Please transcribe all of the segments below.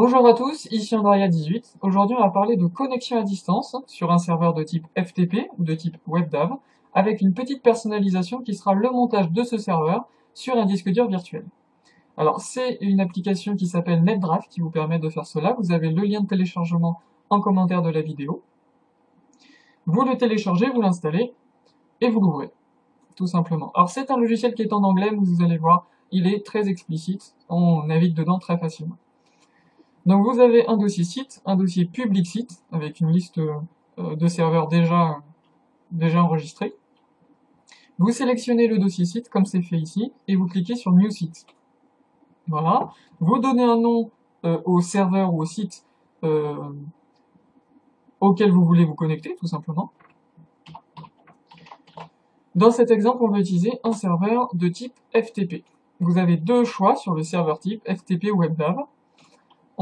Bonjour à tous, ici Andrea18. Aujourd'hui, on va parler de connexion à distance sur un serveur de type FTP ou de type WebDAV, avec une petite personnalisation qui sera le montage de ce serveur sur un disque dur virtuel. Alors, c'est une application qui s'appelle NetDrive qui vous permet de faire cela. Vous avez le lien de téléchargement en commentaire de la vidéo. Vous le téléchargez, vous l'installez et vous l'ouvrez, tout simplement. Alors, c'est un logiciel qui est en anglais, mais vous allez voir, il est très explicite. On navigue dedans très facilement. Donc vous avez un dossier site, un dossier public site, avec une liste de serveurs déjà enregistrés. Vous sélectionnez le dossier site, comme c'est fait ici, et vous cliquez sur New Site. Voilà. Vous donnez un nom au serveur ou au site auquel vous voulez vous connecter, tout simplement. Dans cet exemple, on va utiliser un serveur de type FTP. Vous avez deux choix sur le serveur type, FTP ou WebDAV.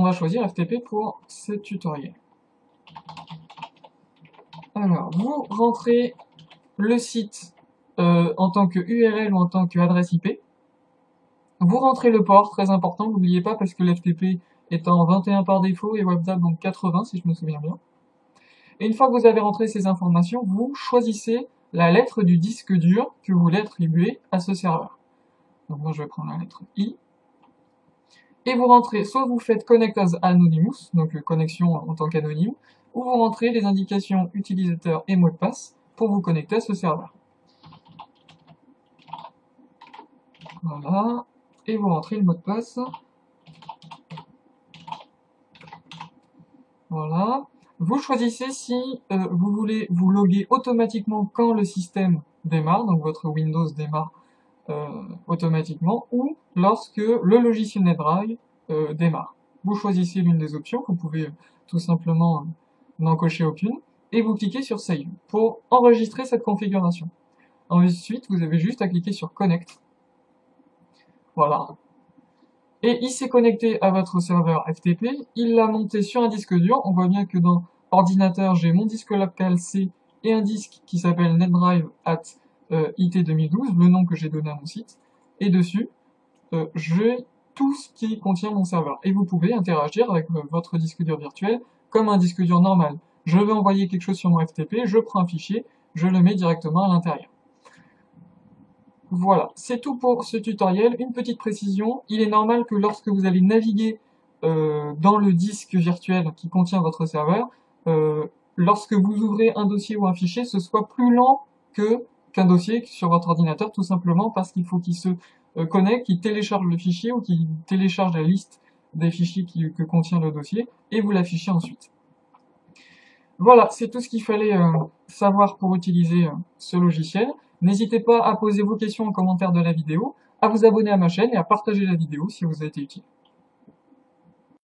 On va choisir FTP pour ce tutoriel. Alors, vous rentrez le site en tant que URL ou en tant qu'adresse IP. Vous rentrez le port, très important, n'oubliez pas, parce que l'FTP est en 21 par défaut et WebDAV donc 80 si je me souviens bien. Et une fois que vous avez rentré ces informations, vous choisissez la lettre du disque dur que vous voulez attribuer à ce serveur. Donc moi je vais prendre la lettre I. Et vous rentrez, soit vous faites Connect as Anonymous, donc connexion en tant qu'anonyme, ou vous rentrez les indications utilisateur et mot de passe pour vous connecter à ce serveur. Voilà, et vous rentrez le mot de passe. Voilà. Vous choisissez si vous voulez vous loguer automatiquement quand le système démarre, donc votre Windows démarre automatiquement, ou lorsque le logiciel NetDrive démarre. Vous choisissez l'une des options, vous pouvez tout simplement n'en cocher aucune, et vous cliquez sur Save pour enregistrer cette configuration. Ensuite, vous avez juste à cliquer sur Connect. Voilà. Et il s'est connecté à votre serveur FTP, il l'a monté sur un disque dur. On voit bien que dans ordinateur, j'ai mon disque local C et un disque qui s'appelle NetDrive at IT 2012, le nom que j'ai donné à mon site. Et dessus, j'ai tout ce qui contient mon serveur. Et vous pouvez interagir avec votre disque dur virtuel comme un disque dur normal. Je vais envoyer quelque chose sur mon FTP, je prends un fichier, je le mets directement à l'intérieur. Voilà, c'est tout pour ce tutoriel. Une petite précision, il est normal que lorsque vous allez naviguer dans le disque virtuel qui contient votre serveur, lorsque vous ouvrez un dossier ou un fichier, ce soit plus lent qu'un dossier sur votre ordinateur, tout simplement parce qu'il faut qu'il se connecte, qu'il télécharge le fichier ou qu'il télécharge la liste des fichiers que contient le dossier, et vous l'affichez ensuite. Voilà, c'est tout ce qu'il fallait savoir pour utiliser ce logiciel. N'hésitez pas à poser vos questions en commentaire de la vidéo, à vous abonner à ma chaîne et à partager la vidéo si elle vous a été utile.